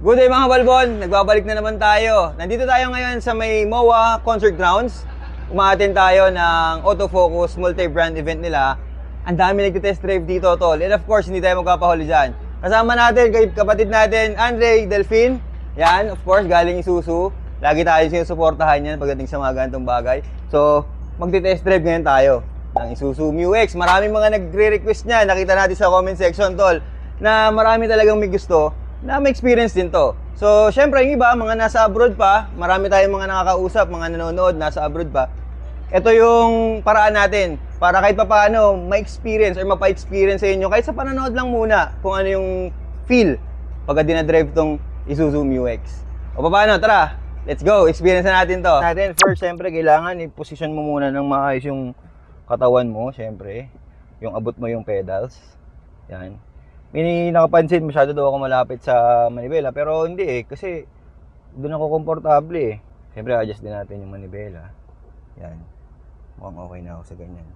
Good day mga Balbon! Nagbabalik na naman tayo. Nandito tayo ngayon sa may MOA Concert Grounds. Umaattend tayo ng Autofocus multi-brand event nila. Ang dami nagtitest drive dito, tol. And of course, hindi tayo magpapahuli dyan. Kasama natin, kapatid natin, Andre Delfin. Yan, of course, galing Isuzu. Lagi tayo sinusuportahan yan pagdating sa mga ganitong bagay. So, magtitest drive ngayon tayo ng Isuzu MU-X. Maraming mga nagre-request niya. Nakita natin sa comment section, tol, na marami talagang may gusto na may experience din to. So, syempre, yung iba, mga nasa abroad pa, marami tayong mga nakakausap, mga nanonood, nasa abroad pa. Ito yung paraan natin para kahit papaano ma-experience or mapa-experience sa inyo, kahit sa panonood lang muna, kung ano yung feel pagka dinadrive tong Isuzu MU-X. O paano, tara, let's go, experience na natin to. First, syempre, kailangan i-position mo muna ng maayos yung katawan mo, syempre. Yung abot mo yung pedals. Yan. May nakapansin, masyado daw ako malapit sa manibela, pero hindi kasi doon ako komportable Siyempre, adjust din natin yung manibela. Yan. Mukhang okay na ako sa ganyan.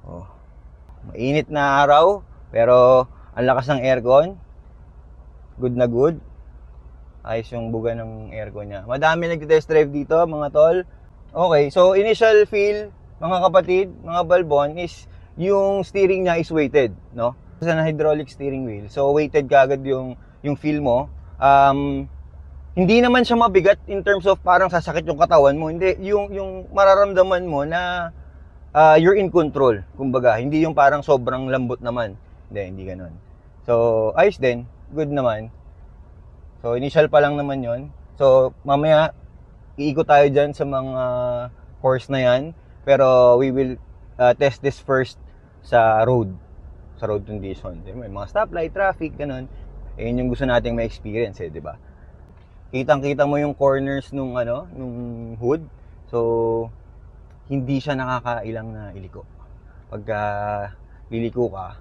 Oh. Mainit na araw, pero ang lakas ng aircon. Good na good. Ayos yung buga ng aircon niya. Madami nagtitest drive dito, mga tol. Okay, so initial feel, mga kapatid, mga Balbon, is yung steering niya is weighted, no? Sa hydraulic steering wheel. So weighted kagad yung feel mo. Hindi naman siya mabigat in terms of parang sasakit yung katawan mo. Hindi, yung mararamdaman mo na you're in control. Kumbaga, hindi yung parang sobrang lambot naman. Hindi ganoon. So ayos din, good naman. So initial pa lang naman 'yon. So mamaya iikot tayo diyan sa mga course na 'yan. Pero we will test this first sa road condition. May mga stoplight, traffic, ganun. Yun yung gusto nating ma-experience di ba? Kitang-kita mo yung corners nung hood. So hindi siya nakakailang na iliko. Pagka liliko ka,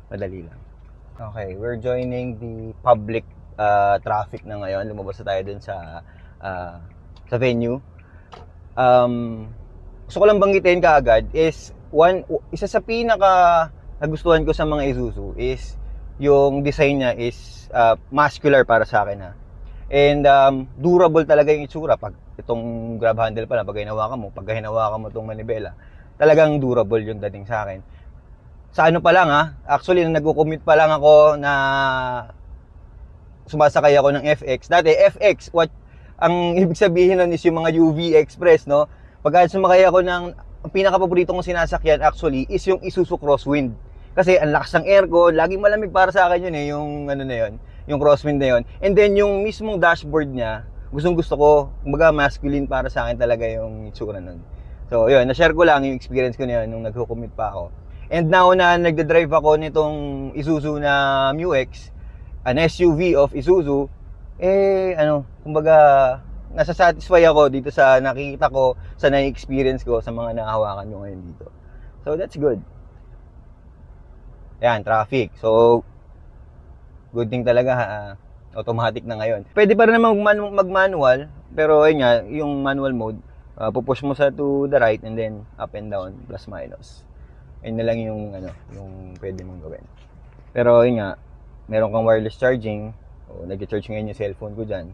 madali lang. Okay, we're joining the public traffic na ngayon. Lumabas na tayo dun sa venue. Gusto ko lang banggitin kaagad is isa sa pinaka nagustuhan ko sa mga Isuzu is yung design niya is muscular para sa akin and durable talaga yung itsura. Pag itong grab handle pala, pag hinawakan mo itong manibela, talagang durable yung dating sa akin. Sa ano pa lang actually nagko-commute pa lang ako na sumasakay ako ng FX. Dati FX, ang ibig sabihin nun is yung mga UV Express, no? Pagka sumakay ako ang pinaka-paborito kong sinasakyan actually is yung Isuzu Crosswind. Kasi ang lakas ng aircon, laging malamig para sa akin yun yung yung Crosswind na yun. And then yung mismong dashboard niya, gustong-gusto ko, kumbaga masculine para sa akin talaga yung itsura nun. So yun, na-share ko lang yung experience ko na yun nung nagko-commute pa ako. And now na nagda-drive ako nitong Isuzu na MU-X, an SUV of Isuzu, kumbaga nasa-satisfy ako dito sa nakikita ko, sa na-experience ko sa mga nahahawakan ko ngayon dito. So that's good. Yan, traffic. So good thing talaga automatic na ngayon. Pwede pa rin naman mag-manual, pero ayun nga, yung manual mode, pupush mo sa to the right and then up and down, plus minus. Ayun na lang yung yung pwede mong gawin. Pero ayun nga, meron kang wireless charging. Nag-charge ngayon yung cellphone ko diyan.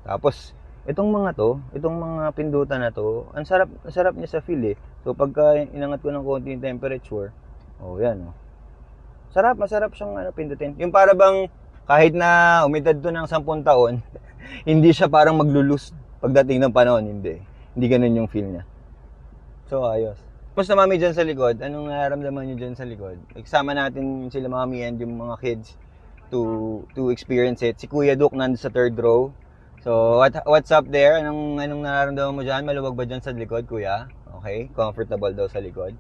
Tapos itong mga pindutan na to, ang sarap niya sa feel So pagka inangat ko ng konti yung temperature, yan masarap siyang pindutin. Yung para bang kahit na umidad to ng 10 taon, hindi siya parang maglulus pagdating ng panahon, hindi ganun yung feel niya. So ayos. Tapos na mami dyan sa likod, anong nararamdaman niyo dyan sa likod? Iksama natin sila mami and yung mga kids to experience it. Si Kuya Duke nandun sa 3rd row. So what's up there? Anong nararamdaman mo dyan? Maluwag ba dyan sa likod, kuya? Okay, comfortable daw sa likod.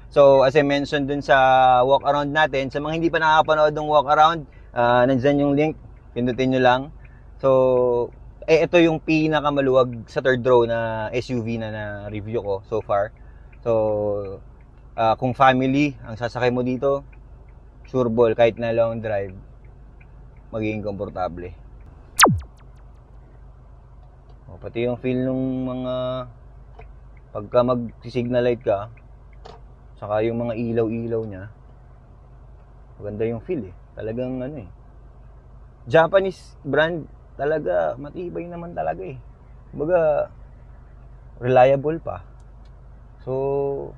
So as I mentioned dun sa walk around natin, sa mga hindi pa nakapanood ng walk around, nandyan yung link, pindutin nyo lang. So ito yung pinakamaluwag sa 3rd row na SUV na review ko so far. So kung family ang sasakay mo dito, sure ball, kahit na long drive, magiging komportable. Pati yung feel nung mga pagka mag-signal light ka, saka yung mga ilaw-ilaw niya, maganda yung feel Talagang Japanese brand talaga, matibay naman talaga eh. Kumbaga, reliable pa. So,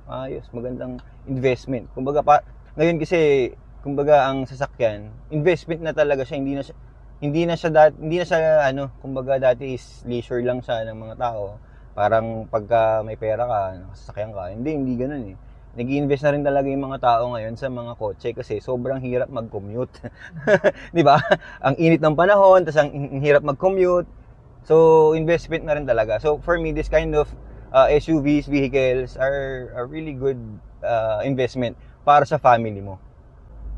ayos, magandang investment. Kumbaga, ngayon kasi, kumbaga, ang sasakyan, investment na talaga siya, hindi na siya kumbaga dati is leisure lang siya ng mga tao. Parang pagka may pera ka, nakasasakyan ka. Hindi ganoon eh. Nag-i-invest na rin talaga yung mga tao ngayon sa mga kotse kasi sobrang hirap mag-commute. 'Di ba? Ang init ng panahon, tas ang hirap mag-commute. So, investment na rin talaga. So, for me, this kind of SUVs, vehicles are really good investment para sa family mo.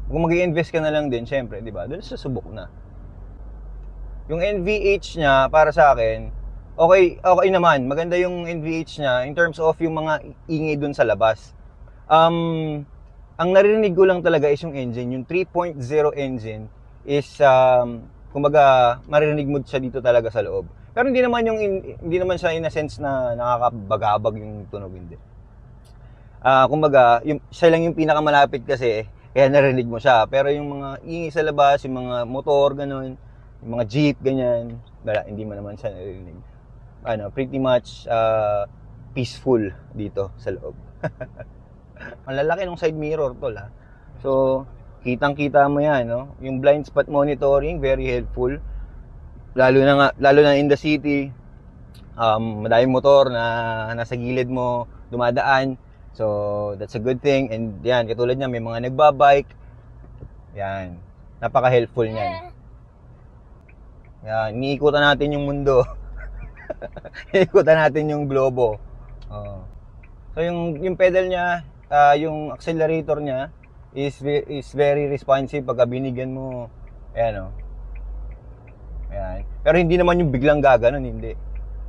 Kung mag-i-invest ka na lang din, syempre, 'di ba? Doon sa subok na. Yung NVH niya para sa akin, okay naman. Maganda yung NVH niya in terms of yung mga ingay doon sa labas. Ang narinig ko lang talaga is yung engine, yung 3.0 engine is kumbaga maririnig mo siya dito talaga sa loob. Pero hindi naman siya in a sense na nakakabagabag yung tunog, hindi. Kumbaga, siya lang yung pinakamalapit kasi kaya narinig mo siya. Pero yung mga ingay sa labas, yung mga motor ganun, yung mga jeep ganyan, hindi mo naman siya narinig. Pretty much peaceful dito sa loob. Ang lalaki ng side mirror, tol, ha. So, kitang-kita mo 'yan, no? Yung blind spot monitoring, very helpful. Lalo na in the city. Madaming motor na nasa gilid mo dumadaan. So, that's a good thing. And yan, katulad niya, may mga nagbabike. Yan. Napaka-helpful niyan. Yan, iniikutan natin yung mundo. Iniikutan natin yung globo. So, yung pedal niya, yung accelerator niya is very responsive pagka binigyan mo. Ayan, Ayan. Pero hindi naman yung biglang gaganon, hindi.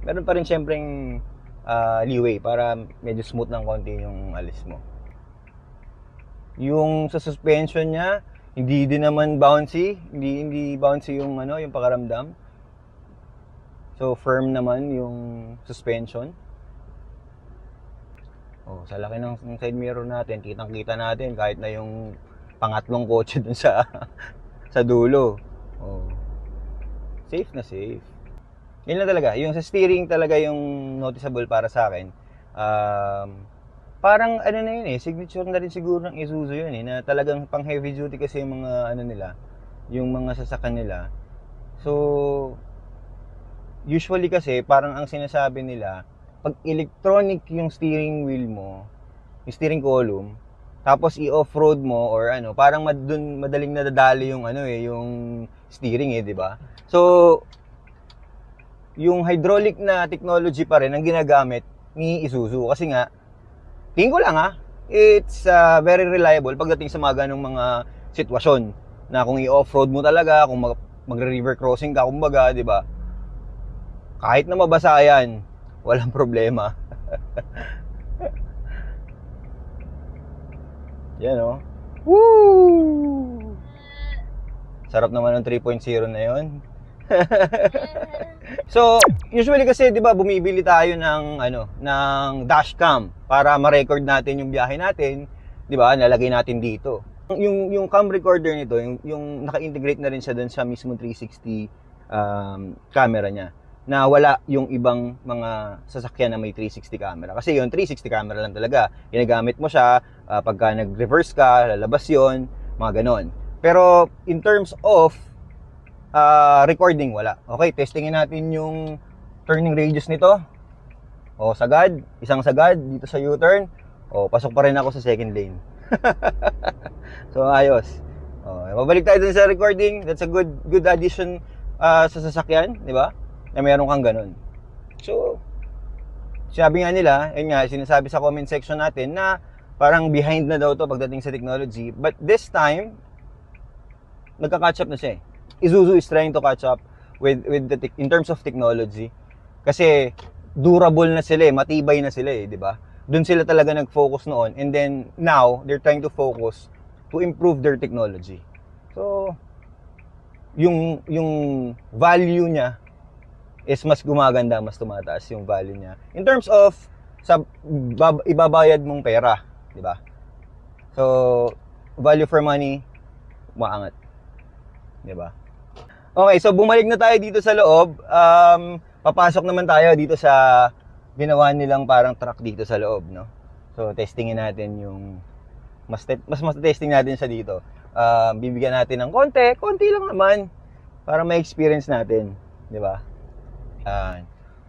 Meron pa rin syempreng leeway para medyo smooth ng konti yung alis mo. Yung sa suspension niya, hindi din naman bouncy, hindi bouncy yung yung pakaramdam. So firm naman yung suspension. Sa laki ng side mirror natin, kitang-kita natin kahit na yung pangatlong kotse dun sa dulo. Safe na safe. Yun lang talaga. Yung sa steering talaga yung noticeable para sa akin. Parang na yun signature na rin siguro ng Isuzu yun na talagang pang heavy duty kasi yung mga nila, yung mga sasakyan nila. So, usually kasi parang ang sinasabi nila, pag electronic yung steering wheel mo, yung steering column, tapos i-off-road mo or parang madaling nadadali yung yung steering di ba? So, yung hydraulic na technology pa rin ang ginagamit ni Isuzu kasi nga tingin ko lang it's very reliable pagdating sa mga ganong mga sitwasyon na kung i-off-road mo talaga, kung magre-river crossing ka kumbaga, di ba? Kahit na mabasa yan, walang problema. Yan Woo! Sarap naman ng 3.0 na yon. So, usually kasi 'di ba bumibili tayo ng ng dashcam para ma-record natin yung biyahe natin, 'di ba? Nalagay natin dito. Yung cam recorder nito, yung naka-integrate na rin siya doon sa mismo 360 camera niya. Na wala yung ibang mga sasakyan na may 360 camera. Kasi yung 360 camera lang talaga. Ginagamit mo siya pagka nag-reverse ka, lalabas yon, mga ganon. Pero in terms of recording, wala. Okay, testingin natin yung turning radius nito. Isang sagad dito sa U-turn. Pasok pa rin ako sa second lane. So, ayos. Mabalik tayo dun sa recording. That's a good addition sa sasakyan, di ba? Na meron kang ganun. So, sabi nga nila, sinasabi sa comment section natin na parang behind na daw to pagdating sa technology. But this time, nagka-catch up na siya Isuzu is trying to catch up with in terms of technology. Kasi durable na sila matibay na sila di ba? Doon sila talaga nag-focus noon, and then now they're trying to focus to improve their technology. So yung value niya is mas gumaganda, mas tumataas yung value niya. In terms of sa ibabayad mong pera, di ba? So value for money, maangat. Di ba? Okay, so bumalik na tayo dito sa loob. Papasok naman tayo dito sa ginawa nilang parang truck dito sa loob, no? So, testingin natin yung mas testing natin siya dito. Bibigyan natin ng konti lang naman para ma-experience natin, di ba?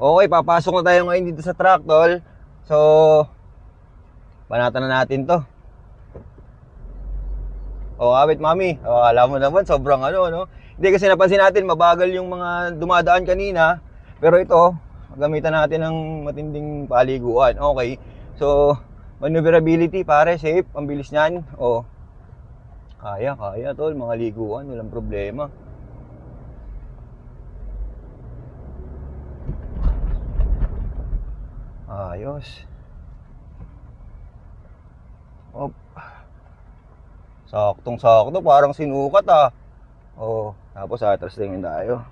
Okay, papasok na tayo ngayon dito sa truck, tol. So, banatan na natin to. Wait, mami. Alam mo naman, sobrang no? Hindi, kasi napansin natin, mabagal yung mga dumadaan kanina. Pero ito, gamitan natin ng matinding paliguan. Okay. So, maneuverability, pare, safe. Ang bilis niyan. Kaya, tol. Mga liguan, walang problema. Ayos. Saktong-sakto, parang sinukat tapos atras tingin tayo.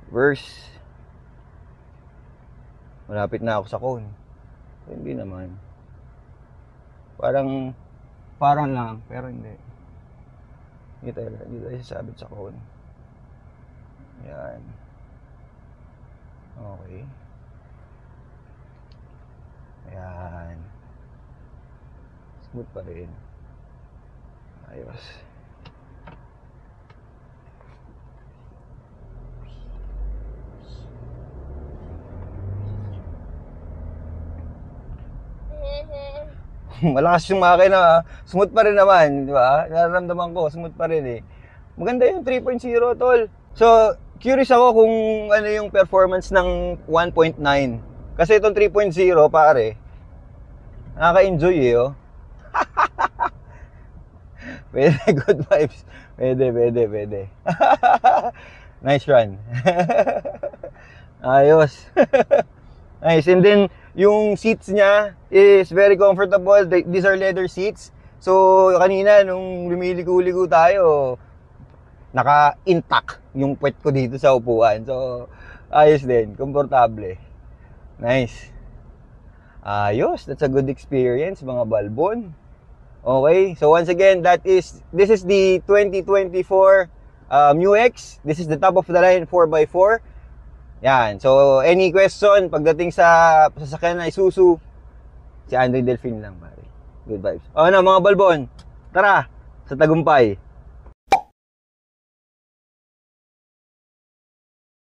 Verse. Malapit na ako sa cone. Hindi naman. Parang lang, pero hindi. Hindi tayo sasabit sa cone. Yan. Okay. Ayan. Smooth pa rin. Ayos. Malakas yung makina, smooth pa rin naman, di ba? Nararamdaman ko, smooth pa rin eh. Maganda yung 3.0, tol. So, curious ako kung ano yung performance ng 1.9. Kasi itong 3.0, pare, nakaka-enjoy Pwede, good vibes. Pwede. Nice run. Ayos. Nice. And then, yung seats niya is very comfortable. These are leather seats. So, kanina, nung lumiligo-ligo tayo, naka-intact yung puwet ko dito sa upuan. So, ayos din. Komportable. Nice. Ayos. That's a good experience, mga balbon. Okay. So, once again, this is the 2024 MU-X. This is the top of the line 4x4. Yan. So, any question pagdating sa sasakyan na Isuzu, si Andre Delfin lang, pare. Good vibes. Mga balbon, tara sa tagumpay.